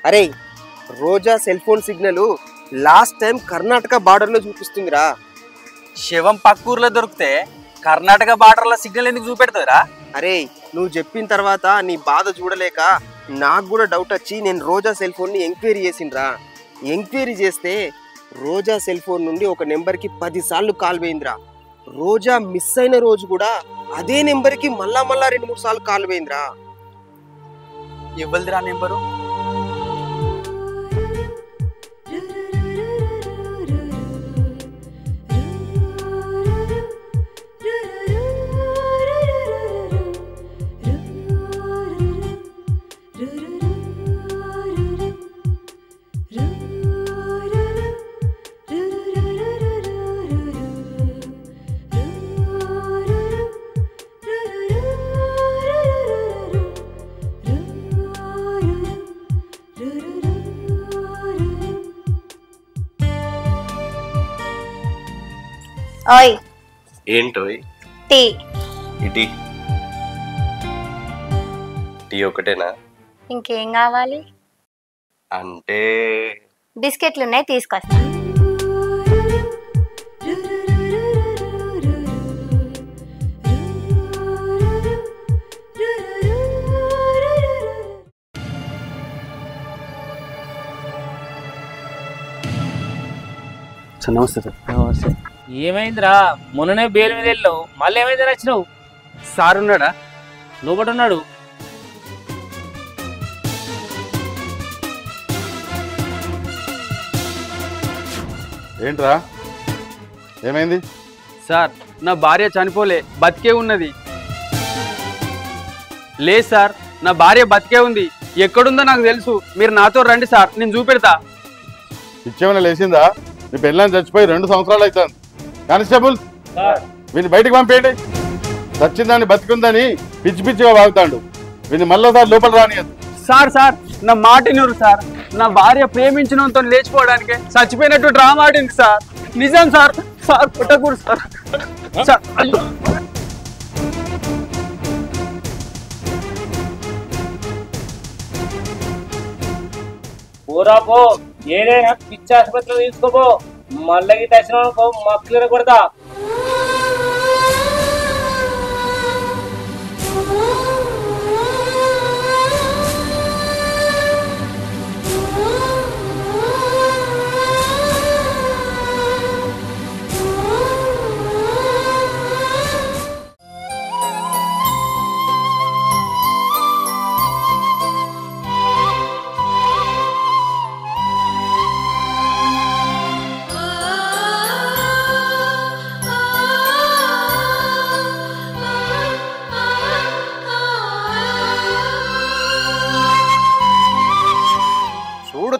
అరే Roja cell phone signal last time Karnataka border లో చూపిస్తుందిరా. శివం పక్కూర్లో దొరికితే కర్ణాటక బార్డర్లో సిగ్నల్ ఎందుకు చూపెడుతుందిరా? అరే నువ్వు చెప్పిన తర్వాత నీ బాధ చూడలేక నాకు కూడా డౌట్ వచ్చి నేను రోజా సెల్ ఫోన్ ని ఎంక్వైరీ చేసిండ్రా. ఎంక్వైరీ చేస్తే రోజా సెల్ ఫోన్ నుండి ఒక నెంబర్కి 10 సార్లు కాల్ పోయిందిరా. రోజా మిస్ అయిన రోజు కూడా అదే నెంబర్కి మళ్ళా 2-3 సార్లు కాల్ పోయిందిరా. ఎవరిదిరా నెంబరు? ఓయ్ ఏంటోయ్? టీ. ఇటీ టీ ఒకటేనా? ఇంకేం కావాలి? అంటే బిస్కెట్లు ఉన్నాయి, తీసుకొస్తా. నమస్తే సార్. నమస్తే. ఏమైందిరా? మొన్ననే బేలు మీద వెళ్ళావు, మళ్ళీ ఏమైంది వచ్చినావు? సార్ ఉన్నాడా? లోపట ఉన్నాడు. ఏంట్రా ఏమైంది? సార్ నా భార్య చనిపోలే, బతికే ఉన్నది. లేదు సార్, నా భార్య బతికే ఉంది. ఎక్కడుందో నాకు తెలుసు, మీరు నాతో రండి సార్, నేను చూపెడతా. ఇచ్చేమైనా లేచిందా? నీ పెళ్ళాన్ని చచ్చిపోయి 2 సంవత్సరాలు అవుతుంది. కానిస్టేబుల్ వీని బయటకు పంపేయండి. చచ్చిందాన్ని బతికుందని పిచ్చి పిచ్చిగా వాగుతాడు. వీని మళ్ళీ లోపల రానియద్దు. సార్ సార్ నా మాట వినరు సార్. నా భార్య ప్రేమించినంతో లేచిపోవడానికి చచ్చిపోయినట్టు డ్రామా ఆడింది సార్. నిజం సార్. సార్ పుట్టకూడదు సార్. సార్ పోరా పో, ఏదైనా పిచ్చి ఆసుపత్రిలో తీసుకోపో. మళ్ళీ తెచ్చిన మక్కులు కొడతా.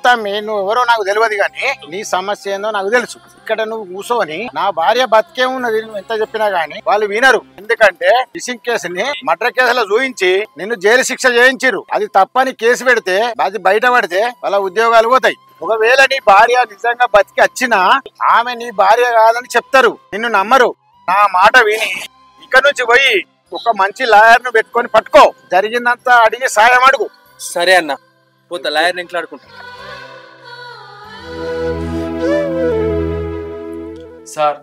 తమ్మి, నువ్వు ఎవరో నాకు తెలియదు కానీ నీ సమస్య ఏందో నాకు తెలుసు. ఇక్కడ నువ్వు కూర్చొని నా భార్య బతికే ఉన్నది నువ్వు ఎంత చెప్పినా గానీ వాళ్ళు వినరు. ఎందుకంటే మిస్సింగ్ కేసుని మర్డర్ కేసులో చూయించి నిన్ను జైలు శిక్ష చేయించారు. అది తప్పని కేసు పెడితే అది బయట పడితే వాళ్ళ ఉద్యోగాలు పోతాయి. ఒకవేళ నీ భార్య నిజంగా బతికి వచ్చినా ఆమె నీ భార్య కాదని చెప్తారు, నిన్ను నమ్మరు. నా మాట విని ఇక్కడ నుంచి పోయి ఒక మంచి లాయర్ ను పెట్టుకొని పట్టుకో. జరిగిందంతా అడిగి సాయం అడుగు. సరే అన్న, పోతా లాయర్ ఇంట్లో ఆడుకుంటా. సార్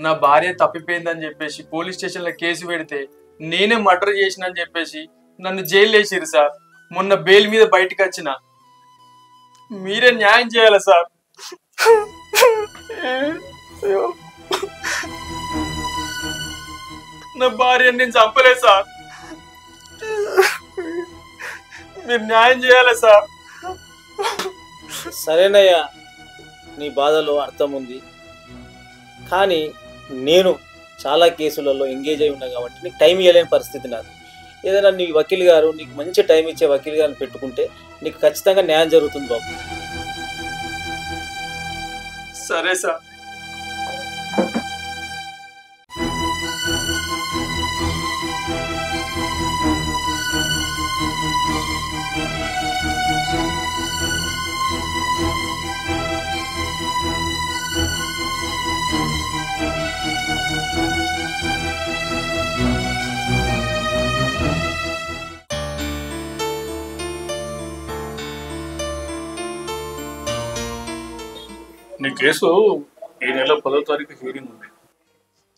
నా భార్య తప్పిపోయిందని చెప్పేసి పోలీస్ స్టేషన్లో కేసు పెడితే నేనే మర్డర్ చేసిన అని చెప్పేసి నన్ను జైలు వేసిరు సార్. మొన్న బెయిల్ మీద బయటకు వచ్చిన. మీరే న్యాయం చేయాలి సార్. నా భార్యని నేను చంపలేదు సార్. మీరు న్యాయం చేయాలి సార్. సరేనయ్యా, నీ బాధలో అర్థం ఉంది, కానీ నేను చాలా కేసులలో ఎంగేజ్ అయి ఉన్నా కాబట్టి నీకు టైం ఇవ్వలేని పరిస్థితి నాది. ఏదైనా నీ వకీల్ గారు నీకు మంచి టైం ఇచ్చే వకీల్ గారిని పెట్టుకుంటే నీకు ఖచ్చితంగా న్యాయం జరుగుతుంది బాబు. సరే సార్. నీ కేసు ఈ నెల 10వ తారీఖు హీరింగ్ ఉంది.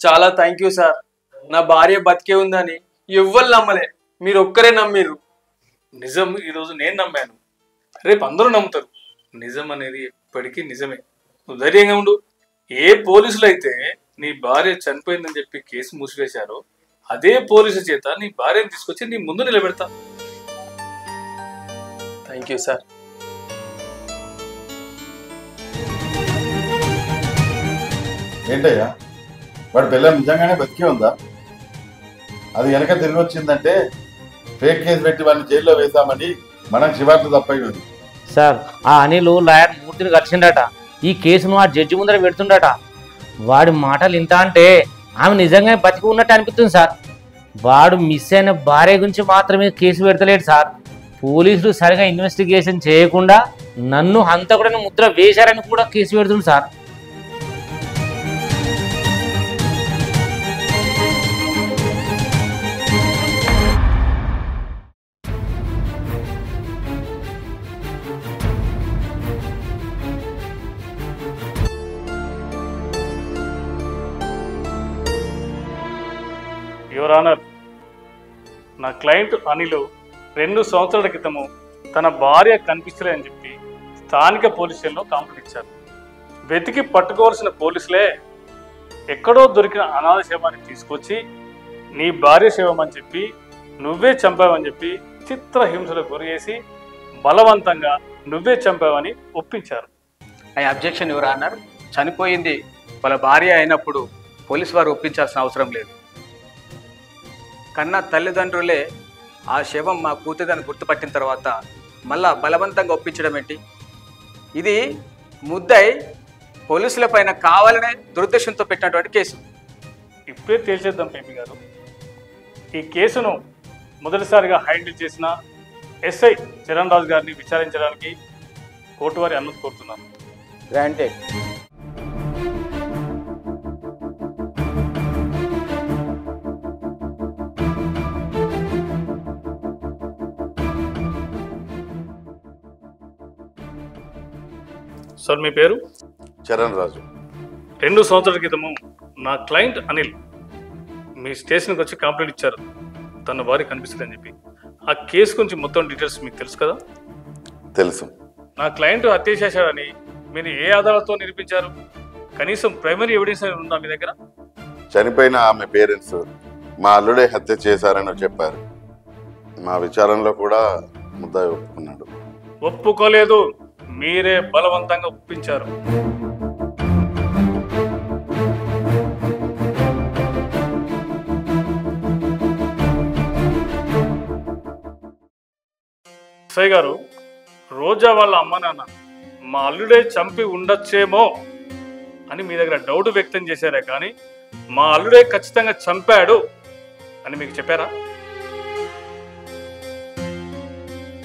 చాలా థ్యాంక్ యూ సార్. నా భార్య బతికే ఉందని ఎవ్వరు నమ్మలే, మీరు ఒక్కరే నమ్మిర్రు. నిజం ఈరోజు నేను నమ్మాను, రేపు అందరూ నమ్ముతారు. నిజం అనేది ఎప్పటికీ నిజమే. నువ్వు ధైర్యంగా ఉండు. ఏ పోలీసులు అయితే నీ భార్య చనిపోయిందని చెప్పి కేసు మూసివేశారో అదే పోలీసు చేత నీ భార్యను తీసుకొచ్చి నీ ముందు నిలబెడతా. Thank you sir. ఏంటయ్యా వాడి పిల్లలు నిజంగానే బతికే ఉందా? అది వెనక తిరిగి వచ్చిందంటే ఫేక్ కేసు పెట్టి వాడిని జైల్లో వేసామని మనకు శివార్త తప్పైంది. సార్, ఆ అనిల్ లాయర్ మూర్తిని కలిసిండట. ఈ కేసును ఆ జడ్జి ముందర పెడుతుండట. వాడి మాటలు ఇంత అంటే ఆమె నిజంగా బతికి ఉన్నట్టు అనిపిస్తుంది సార్. వాడు మిస్ అయిన భార్య గురించి మాత్రమే కేసు పెడతలేడు సార్. పోలీసులు సరిగా ఇన్వెస్టిగేషన్ చేయకుండా నన్ను హంతకుడని ముద్ర వేశారని కూడా కేసు పెడుతుంది సార్. యువర్ ఆనర్, నా క్లయింట్ అనిల్ 2 సంవత్సరాల క్రితము తన భార్య కనిపించలేదని చెప్పి స్థానిక పోలీస్ స్టేషన్లో కంప్లైంట్ ఇచ్చారు. వెతికి పట్టుకోవాల్సిన పోలీసులే ఎక్కడో దొరికిన అనాథ శవాన్ని తీసుకొచ్చి నీ భార్య శవమని చెప్పి నువ్వే చంపావని చెప్పి చిత్రహింసలకు గురి చేసి బలవంతంగా నువ్వే చంపావని ఒప్పించారు. I objection your honour. చనిపోయింది వాళ్ళ భార్య అయినప్పుడు పోలీసు వారు ఒప్పించాల్సిన అవసరం లేదు. కన్నా తల్లిదండ్రులే ఆ శవం మా కూతురిని గుర్తుపట్టిన తర్వాత మళ్ళా బలవంతంగా ఒప్పించడం ఏంటి? ఇది ముద్దై పోలీసుల పైన కావాలనే దురుద్దేశంతో పెట్టినటువంటి కేసు. ఇప్పుడే తేల్చేద్దాం పేపీ గారు. ఈ కేసును మొదటిసారిగా హ్యాండిల్ చేసిన ఎస్ఐ చరణ్ రాజు గారిని విచారించడానికి కోర్టు వారి అనుమతి కోరుతున్నాను. గ్రాంటెడ్. సార్, మీ పేరు? చరణ్ రాజు. 2 సంవత్సరాల క్రితము నా క్లయింట్ అనిల్ మీ స్టేషన్కి వచ్చి కంప్లైంట్ ఇచ్చారు తన భార్య కనిపిస్తుందని చెప్పి. ఆ కేసు గురించి మొత్తం డీటెయిల్స్ మీకు తెలుసు కదా? తెలుసు. నా క్లయింట్ హత్య చేశాడని మీరు ఏ ఆధారాలతో నిరూపించారు? కనీసం ప్రైమరీ ఎవిడెన్స్ ఉందా మీ దగ్గర? చనిపోయిన ఆమె పేరెంట్స్ మా అల్లుడే హత్య చేశారని చెప్పారు. మా విచారణలో కూడా ముద్దాయి ఒప్పుకున్నాడు. ఒప్పుకోలేదు, మీరే బలవంతంగా ఒప్పించారు. ఎస్ఐ గారు, రోజా వాళ్ళ అమ్మ నాన్న మా అల్లుడే చంపి ఉండొచ్చేమో అని మీ దగ్గర డౌట్ వ్యక్తం చేశారే కానీ మా అల్లుడే ఖచ్చితంగా చంపాడు అని మీకు చెప్పారా?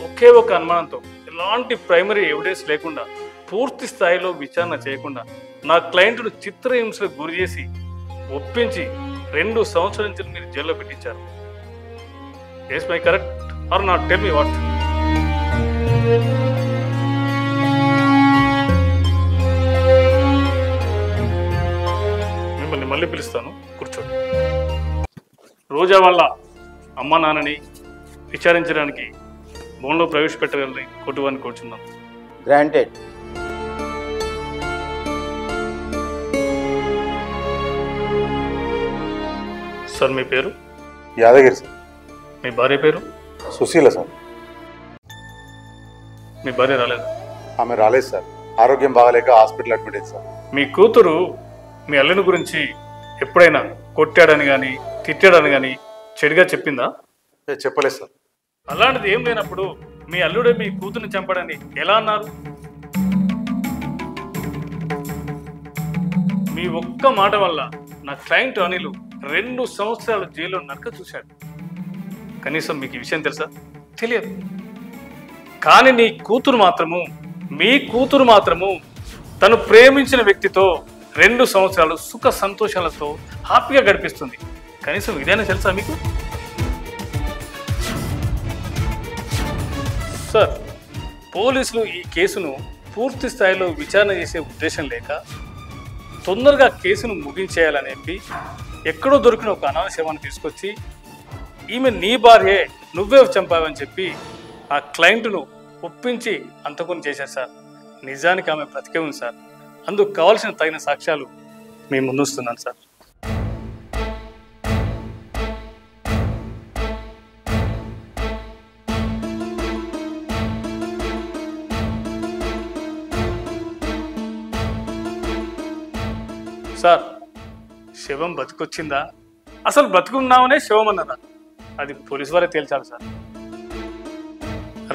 ఒకే ఒక అనుమానంతో ఎలాంటి ప్రైమరీ ఎవిడెన్స్ లేకుండా పూర్తి స్థాయిలో విచారణ చేయకుండా నా క్లయింట్ను చిత్రహింసలకు గురి చేసి ఒప్పించి 2 సంవత్సరాల నుంచి మీరు జైల్లో పెట్టించారు. Yes my correct or not? Tell me what. మిమ్మల్ని నేను మళ్ళీ పిలుస్తాను, కూర్చోండి. రోజా వాళ్ళ అమ్మ నాన్నని విచారించడానికి భవన్లో ప్రవేశపెట్టగలని కోర్టు వారిని కూర్చున్నాం. గ్రాంటెడ్. సార్ మీ పేరు? యాదగిరి సార్. మీ భార్య పేరు? సుశీల సార్. మీ భార్య రాలేదు? ఆమె రాలేదు సార్, ఆరోగ్యం బాగాలేక హాస్పిటల్ అడ్మిట్ అయింది సార్. మీ కూతురు మీ అల్లుని గురించి ఎప్పుడైనా కొట్టాడని కానీ తిట్టాడని కానీ చెడుగా చెప్పిందా? చెప్పలేదు సార్. అలాంటిది ఏం లేనప్పుడు మీ అల్లుడే మీ కూతుర్ని చంపడని ఎలా అన్నారు? మీ ఒక్క మాట వల్ల నా క్లయింట్ అనిల్ 2 సంవత్సరాలు జైల్లో నరక చూశాడు. కనీసం మీకు ఈ విషయం తెలుసా? తెలియదు. కానీ మీ కూతురు మాత్రము తను ప్రేమించిన వ్యక్తితో 2 సంవత్సరాలు సుఖ సంతోషాలతో హ్యాపీగా గడిపిస్తుంది. కనీసం ఇదైనా తెలుసా మీకు? సార్, పోలీసులు ఈ కేసును పూర్తి స్థాయిలో విచారణ చేసే ఉద్దేశం లేక తొందరగా కేసును ముగించేయాలని చెప్పి ఎక్కడో దొరికిన ఒక అనాథ శవాన్ని తీసుకొచ్చి ఈమె నీ భార్యే, నువ్వే చంపావని చెప్పి ఆ క్లయింట్ను ఒప్పించి అంతకుని చేశారు సార్. నిజానికి ఆమె బ్రతికే ఉంది సార్. అందుకు కావాల్సిన తగిన సాక్ష్యాలు మీ ముందుస్తున్నాను సార్. సార్, శవం బతికొచ్చిందా, అసలు బతుకున్నామనే శవం అన్నదా, అది పోలీసు వారే తేల్చాలి సార్.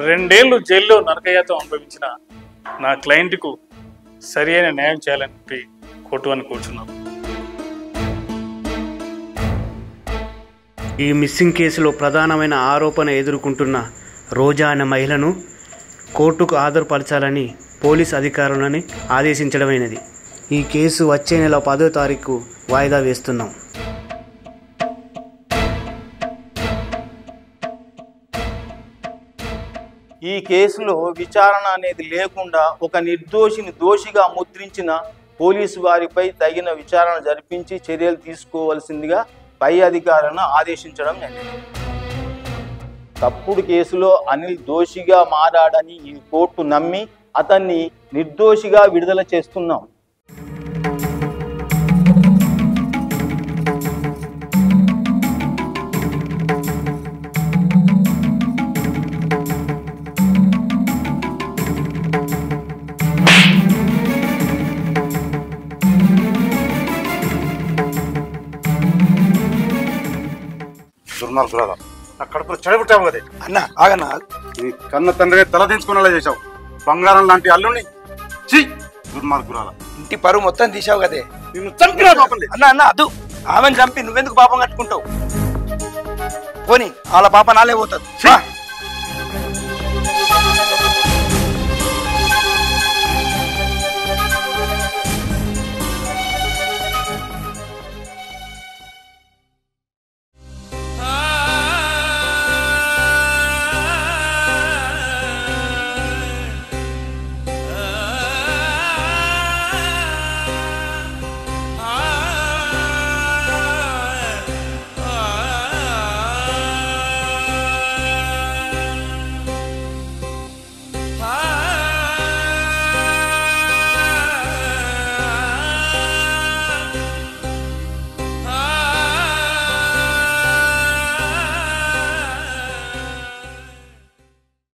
2 ఏళ్ళు జైల్లో నరకయాతం అనుభవించిన నా క్లయింట్కు సరి అయిన న్యాయం చేయాలని చెప్పి కోర్టు అని కూర్చున్నాం. ఈ మిస్సింగ్ కేసులో ప్రధానమైన ఆరోపణ ఎదుర్కొంటున్న రోజా అనే మహిళను కోర్టుకు హాజరుపరచాలని పోలీస్ అధికారులని ఆదేశించడమైనది. ఈ కేసు వచ్చే నెల 10వ తారీఖు వాయిదా వేస్తున్నాం. ఈ కేసులో విచారణ అనేది లేకుండా ఒక నిర్దోషిని దోషిగా ముద్రించిన పోలీసు వారిపై తగిన విచారణ జరిపించి చర్యలు తీసుకోవాల్సిందిగా పై అధికారులను ఆదేశించడం జరిగింది. తప్పుడు కేసులో అనిల్ దోషిగా మారాడని ఈ కోర్టు నమ్మి అతన్ని నిర్దోషిగా విడుదల చేస్తున్నాం. దుర్మార్గురాలా, నా కడుపులో చెడబుట్టావు కదే. అన్న ఆగన్నా, నీ కన్న తండ్రిని తల దించుకునేలా చేశావు. బంగారం లాంటి అల్లుని చీ, దుర్మార్గురాలా. ఇంటి పరువు మొత్తం తీసావు కదే. నిన్ను చంపినా పాపం లేదు. అన్న అద్దు, ఆమెను చంపి నువ్వెందుకు పాపం కట్టుకుంటావు? పోనీ వాళ్ళ పాప నాలే పోతుంది.